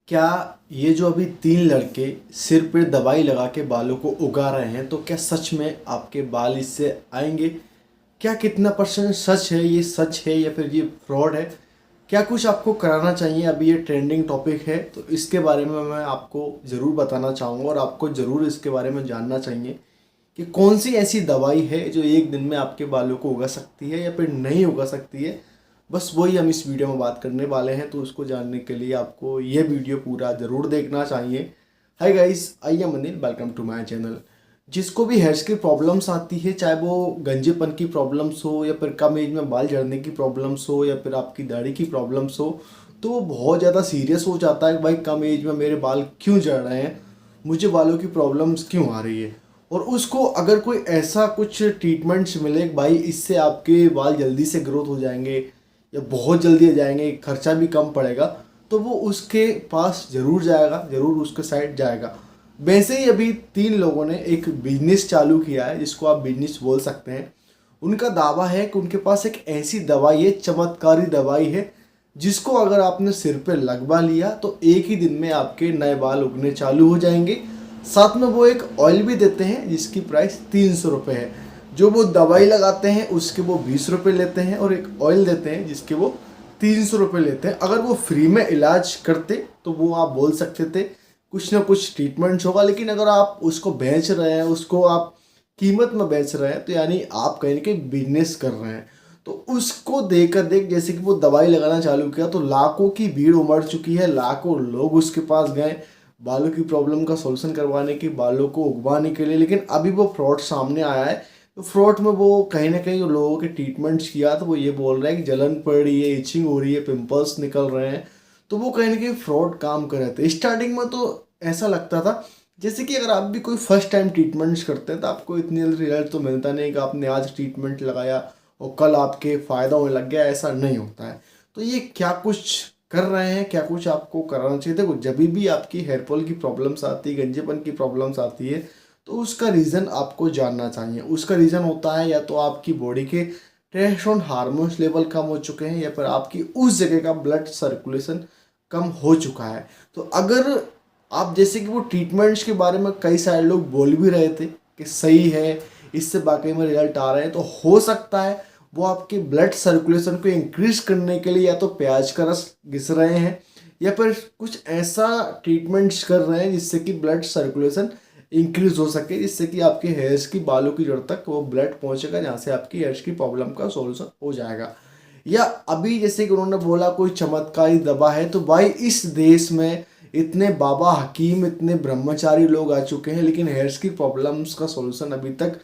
क्या ये जो अभी 3 लड़के सिर पे दवाई लगा के बालों को उगा रहे हैं, तो क्या सच में आपके बाल इससे आएंगे? क्या कितना परसेंट सच है, ये सच है या फिर ये फ्रॉड है? क्या कुछ आपको कराना चाहिए? अभी ये ट्रेंडिंग टॉपिक है, तो इसके बारे में मैं आपको ज़रूर बताना चाहूँगा और आपको ज़रूर इसके बारे में जानना चाहिए कि कौन सी ऐसी दवाई है जो एक दिन में आपके बालों को उगा सकती है या फिर नहीं उगा सकती है। बस वही हम इस वीडियो में बात करने वाले हैं, तो उसको जानने के लिए आपको ये वीडियो पूरा ज़रूर देखना चाहिए। Hi guys, I am Anil, welcome to my channel. जिसको भी हेयर्स की प्रॉब्लम्स आती है, चाहे वो गंजेपन की प्रॉब्लम्स हो या फिर कम एज में बाल झड़ने की प्रॉब्लम्स हो या फिर आपकी दाढ़ी की प्रॉब्लम्स हो, तो वो बहुत ज़्यादा सीरियस हो जाता है कि भाई कम एज में मेरे बाल क्यों झड़ रहे हैं, मुझे बालों की प्रॉब्लम्स क्यों आ रही है। और उसको अगर कोई ऐसा कुछ ट्रीटमेंट्स मिले भाई इससे आपके बाल जल्दी से ग्रोथ हो जाएंगे या बहुत जल्दी आ जाएंगे, खर्चा भी कम पड़ेगा, तो वो उसके पास ज़रूर जाएगा, ज़रूर उसके साइड जाएगा। वैसे ही अभी 3 लोगों ने एक बिजनेस चालू किया है, जिसको आप बिजनेस बोल सकते हैं। उनका दावा है कि उनके पास एक ऐसी दवाई है, चमत्कारी दवाई है, जिसको अगर आपने सिर पे लगवा लिया तो एक ही दिन में आपके नए बाल उगने चालू हो जाएंगे। साथ में वो एक ऑयल भी देते हैं जिसकी प्राइस 300 रुपये है। जो वो दवाई लगाते हैं उसके वो 20 रुपये लेते हैं और एक ऑयल देते हैं जिसके वो 300 रुपये लेते हैं। अगर वो फ्री में इलाज करते तो वो आप बोल सकते थे कुछ ना कुछ ट्रीटमेंट्स होगा, लेकिन अगर आप उसको बेच रहे हैं, उसको आप कीमत में बेच रहे हैं, तो यानी आप कहीं ना कहीं बिजनेस कर रहे हैं। तो उसको देखकर देख, जैसे कि वो दवाई लगाना चालू किया तो लाखों की भीड़ उमड़ चुकी है, लाखों लोग उसके पास गए बालों की प्रॉब्लम का सॉल्यूशन करवाने की, बालों को उगवाने के लिए। लेकिन अभी वो फ्रॉड सामने आया है। तो फ्रॉड में वो कहीं ना कहीं लोगों के ट्रीटमेंट्स किया तो वो ये बोल रहा है कि जलन पड़ रही है, इचिंग हो रही है, पिंपल्स निकल रहे हैं। तो वो कहीं ना कहीं फ्रॉड काम कर रहे थे। स्टार्टिंग में तो ऐसा लगता था जैसे कि अगर आप भी कोई फर्स्ट टाइम ट्रीटमेंट्स करते हैं तो आपको इतनी जल्दी रिजल्ट तो मिलता नहीं कि आपने आज ट्रीटमेंट लगाया और कल आपके फ़ायदा होने लग गया, ऐसा नहीं होता है। तो ये क्या कुछ कर रहे हैं, क्या कुछ आपको कराना चाहिए? देखो, जब भी आपकी हेयर फॉल की प्रॉब्लम्स आती है, गंजेपन की प्रॉब्लम्स आती है, तो उसका रीज़न आपको जानना चाहिए। उसका रीज़न होता है या तो आपकी बॉडी के टेस्टोस्टेरोन हार्मोन्स लेवल कम हो चुके हैं या फिर आपकी उस जगह का ब्लड सर्कुलेशन कम हो चुका है। तो अगर आप, जैसे कि वो ट्रीटमेंट्स के बारे में कई सारे लोग बोल भी रहे थे कि सही है, इससे वाकई में रिजल्ट आ रहे हैं, तो हो सकता है वो आपके ब्लड सर्कुलेशन को इंक्रीज करने के लिए या तो प्याज का रस घिस रहे हैं या फिर कुछ ऐसा ट्रीटमेंट्स कर रहे हैं जिससे कि ब्लड सर्कुलेशन इंक्रीज हो सके, जिससे कि आपके हेयर्स की, बालों की जड़ तक वो ब्लड पहुंचेगा, जहाँ से आपकी हेयर्स की प्रॉब्लम का सॉल्यूशन हो जाएगा। या अभी जैसे कि उन्होंने बोला कोई चमत्कारी दवा है, तो भाई इस देश में इतने बाबा हकीम, इतने ब्रह्मचारी लोग आ चुके हैं, लेकिन हेयर्स की प्रॉब्लम्स का सॉल्यूशन अभी तक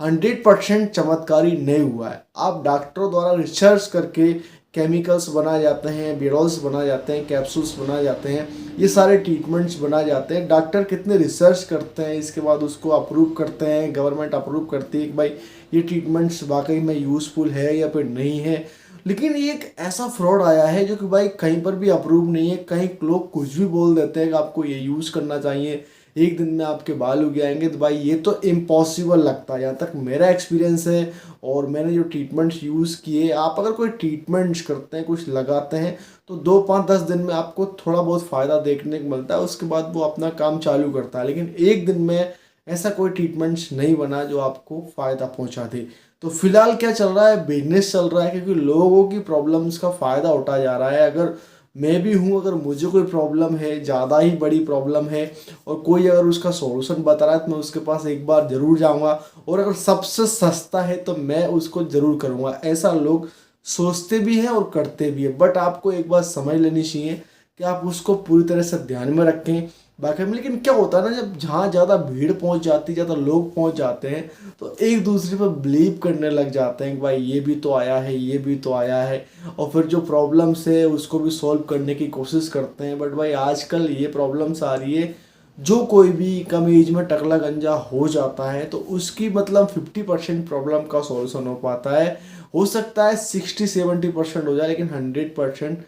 100% चमत्कारी नहीं हुआ है। आप डॉक्टरों द्वारा रिसर्च करके केमिकल्स बनाए जाते हैं, बियरॉल्स बनाए जाते हैं, कैप्सूल्स बनाए जाते हैं, ये सारे ट्रीटमेंट्स बनाए जाते हैं। डॉक्टर कितने रिसर्च करते हैं, इसके बाद उसको अप्रूव करते हैं, गवर्नमेंट अप्रूव करती है कि भाई ये ट्रीटमेंट्स वाकई में यूज़फुल है या फिर नहीं है। लेकिन ये एक ऐसा फ्रॉड आया है जो कि भाई कहीं पर भी अप्रूव नहीं है। कहीं लोग कुछ भी बोल देते हैं कि आपको ये यूज़ करना चाहिए, एक दिन में आपके बाल उग जाएंगे। तो भाई ये तो इम्पॉसिबल लगता है, जहाँ तक मेरा एक्सपीरियंस है और मैंने जो ट्रीटमेंट्स यूज़ किए। आप अगर कोई ट्रीटमेंट्स करते हैं, कुछ लगाते हैं, तो 2 5 10 दिन में आपको थोड़ा बहुत फ़ायदा देखने को मिलता है, उसके बाद वो अपना काम चालू करता है। लेकिन एक दिन में ऐसा कोई ट्रीटमेंट्स नहीं बना जो आपको फ़ायदा पहुंचा दे। तो फिलहाल क्या चल रहा है, बिजनेस चल रहा है, क्योंकि लोगों की प्रॉब्लम्स का फ़ायदा उठा जा रहा है। अगर मैं भी हूँ, अगर मुझे कोई प्रॉब्लम है, ज़्यादा ही बड़ी प्रॉब्लम है, और कोई अगर उसका सॉल्यूशन बता रहा है तो मैं उसके पास एक बार ज़रूर जाऊँगा, और अगर सबसे सस्ता है तो मैं उसको ज़रूर करूँगा। ऐसा लोग सोचते भी हैं और करते भी हैं। बट आपको एक बात समझ लेनी चाहिए कि आप उसको पूरी तरह से ध्यान में रखें बाकी में। लेकिन क्या होता है ना, जब जहाँ ज़्यादा भीड़ पहुँच जाती है, ज़्यादा लोग पहुँच जाते हैं, तो एक दूसरे पर बिलीव करने लग जाते हैं कि भाई ये भी तो आया है, ये भी तो आया है, और फिर जो प्रॉब्लम्स है उसको भी सॉल्व करने की कोशिश करते हैं। बट भाई आजकल ये प्रॉब्लम्स आ रही है, जो कोई भी कम एज में टकला गंजा हो जाता है तो उसकी मतलब 50% प्रॉब्लम का सॉल्यूशन हो पाता है। हो सकता है 60 70% हो जाए, लेकिन 100%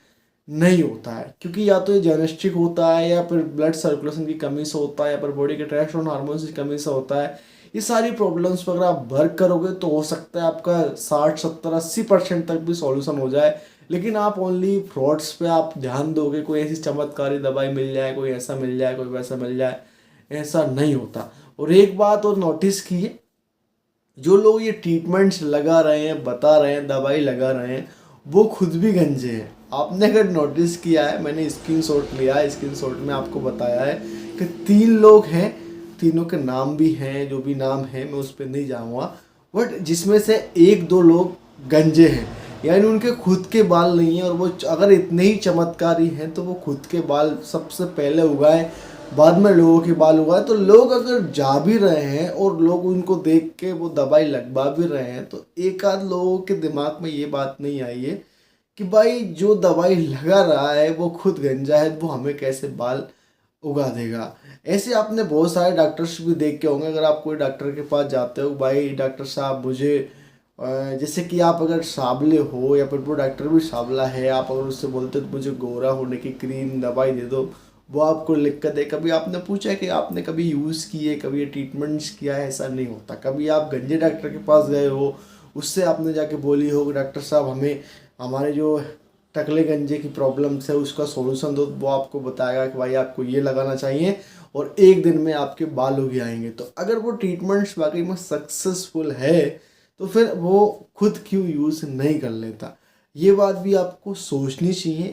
नहीं होता है, क्योंकि या तो ये जेनेटिक होता है या फिर ब्लड सर्कुलेशन की कमी से होता है या फिर बॉडी के टेस्टोस्टेरोन हार्मोन्स की कमी से होता है। ये सारी प्रॉब्लम्स पर अगर आप वर्क करोगे तो हो सकता है आपका 60 70 80% तक भी सॉल्यूशन हो जाए। लेकिन आप ओनली फ्रॉड्स पे आप ध्यान दोगे, कोई ऐसी चमत्कारी दवाई मिल जाए, कोई ऐसा मिल जाए, कोई वैसा मिल जाए, ऐसा नहीं होता। और एक बात और नोटिस की है, जो लोग ये ट्रीटमेंट्स लगा रहे हैं, बता रहे हैं, दवाई लगा रहे हैं, वो खुद भी गंजे हैं। आपने अगर नोटिस किया है, मैंने स्क्रीनशॉट लिया है, स्क्रीनशॉट में आपको बताया है कि 3 लोग हैं, तीनों के नाम भी हैं, जो भी नाम है मैं उस पर नहीं जाऊँगा, बट जिसमें से 1-2 लोग गंजे हैं, यानी उनके खुद के बाल नहीं हैं। और वो अगर इतने ही चमत्कारी हैं तो वो खुद के बाल सबसे पहले उगाए, बाद में लोगों के बाल उगाए। तो लोग अगर जा भी रहे हैं और लोग उनको देख के वो दवाई लगवा भी रहे हैं, तो एक आध लोगों के दिमाग में ये बात नहीं आई है कि भाई जो दवाई लगा रहा है वो खुद गंजा है, वो हमें कैसे बाल उगा देगा। ऐसे आपने बहुत सारे डॉक्टर्स भी देख के होंगे। अगर आप कोई डॉक्टर के पास जाते हो, भाई डॉक्टर साहब मुझे जैसे कि आप अगर सावले हो या फिर वो डॉक्टर भी सावला है, आप अगर उससे बोलते हो तो मुझे गोरा होने की क्रीम दवाई दे दो, वो आपको लिख कर दे। कभी आपने पूछा है कि आपने कभी यूज़ किए, कभी ये ट्रीटमेंट्स किया है? ऐसा नहीं होता। कभी आप गंजे डॉक्टर के पास गए हो, उससे आपने जाके बोली हो कि डॉक्टर साहब हमें हमारे जो टकले गंजे की प्रॉब्लम्स है उसका सॉल्यूशन दो, वो आपको बताएगा कि भाई आपको ये लगाना चाहिए और 1 दिन में आपके बाल उग आएंगे। तो अगर वो ट्रीटमेंट्स वाकई में सक्सेसफुल है तो फिर वो खुद क्यों यूज़ नहीं कर लेता? ये बात भी आपको सोचनी चाहिए।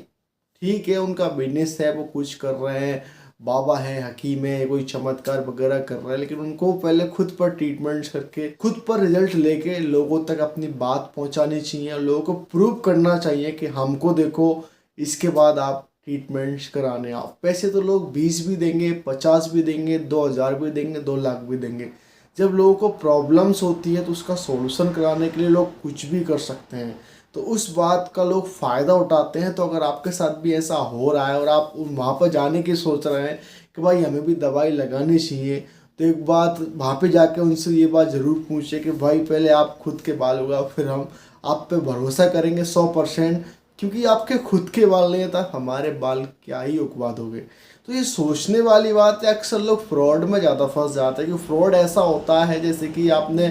ठीक है, उनका बिजनेस है, वो कुछ कर रहे हैं, बाबा है, हकीम है, कोई चमत्कार वगैरह कर रहा है, लेकिन उनको पहले खुद पर ट्रीटमेंट्स करके, खुद पर रिजल्ट लेके लोगों तक अपनी बात पहुंचानी चाहिए और लोगों को प्रूव करना चाहिए कि हमको देखो, इसके बाद आप ट्रीटमेंट्स कराने आओ। पैसे तो लोग 20 भी देंगे, 50 भी देंगे, 2000 भी देंगे, 2 लाख भी देंगे। जब लोगों को प्रॉब्लम्स होती है तो उसका सॉल्यूशन कराने के लिए लोग कुछ भी कर सकते हैं। तो उस बात का लोग फ़ायदा उठाते हैं। तो अगर आपके साथ भी ऐसा हो रहा है और आप वहाँ पर जाने की सोच रहे हैं कि भाई हमें भी दवाई लगानी चाहिए, तो एक बात वहाँ पे जाके उनसे ये बात ज़रूर पूछे कि भाई पहले आप खुद के बाल उगाओ, फिर हम आप पे भरोसा करेंगे 100%, क्योंकि आपके खुद के बाल नहीं था, हमारे बाल क्या ही उगवा दोगे। तो ये सोचने वाली बात है। अक्सर लोग फ्रॉड में ज़्यादा फंस जाते हैं, कि फ्रॉड ऐसा होता है जैसे कि आपने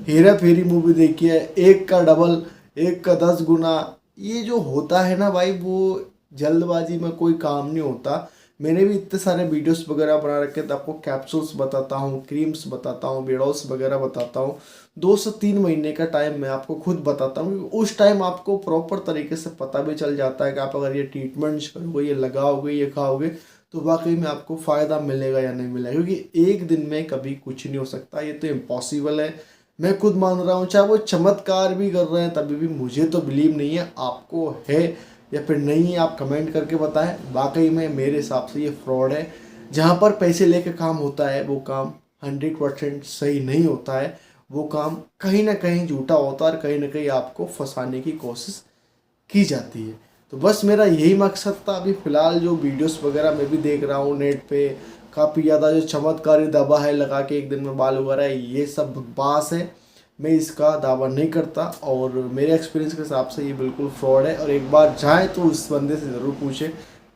हेरा फेरी मूवी देखी है, 1 का डबल, 1 का 10 गुना। ये जो होता है ना भाई, वो जल्दबाजी में कोई काम नहीं होता। मैंने भी इतने सारे वीडियोस वगैरह बना रखे थे, आपको कैप्सूल्स बताता हूँ, क्रीम्स बताता हूँ, बेडॉस वगैरह बताता हूँ। 2 से 3 महीने का टाइम मैं आपको खुद बताता हूँ। उस टाइम आपको प्रॉपर तरीके से पता भी चल जाता है कि आप अगर ये ट्रीटमेंट्स करोगे, ये लगाओगे, ये खाओगे, तो वाकई में आपको फ़ायदा मिलेगा या नहीं मिलेगा। क्योंकि एक दिन में कभी कुछ नहीं हो सकता, ये तो इम्पॉसिबल है। मैं खुद मान रहा हूँ, चाहे वो चमत्कार भी कर रहे हैं तभी भी मुझे तो बिलीव नहीं है। आपको है या फिर नहीं है, आप कमेंट करके बताएं। वाकई में मेरे हिसाब से ये फ्रॉड है। जहाँ पर पैसे लेके काम होता है वो काम 100% सही नहीं होता है। वो काम कहीं ना कहीं झूठा होता है और कहीं ना कहीं आपको फंसाने की कोशिश की जाती है। तो बस मेरा यही मकसद था। अभी फ़िलहाल जो वीडियोस वगैरह मैं भी देख रहा हूँ नेट पे, काफ़ी ज़्यादा जो चमत्कारी दवा है लगा के 1 दिन में बाल उगा रहा है, ये सब बकवास है। मैं इसका दावा नहीं करता और मेरे एक्सपीरियंस के हिसाब से ये बिल्कुल फ्रॉड है। और एक बार जाए तो उस बंदे से ज़रूर पूछे,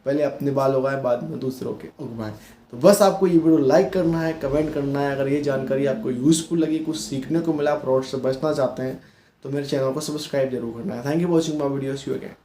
पहले अपने बाल उगाएं, बाद में दूसरों के उगवाएं। तो बस आपको ये वीडियो लाइक करना है, कमेंट करना है। अगर ये जानकारी आपको यूज़फुल लगी, कुछ सीखने को मिला, फ्रॉड से बचना चाहते हैं, तो मेरे चैनल को सब्सक्राइब जरूर करना है। Thank you watching my videos. You again.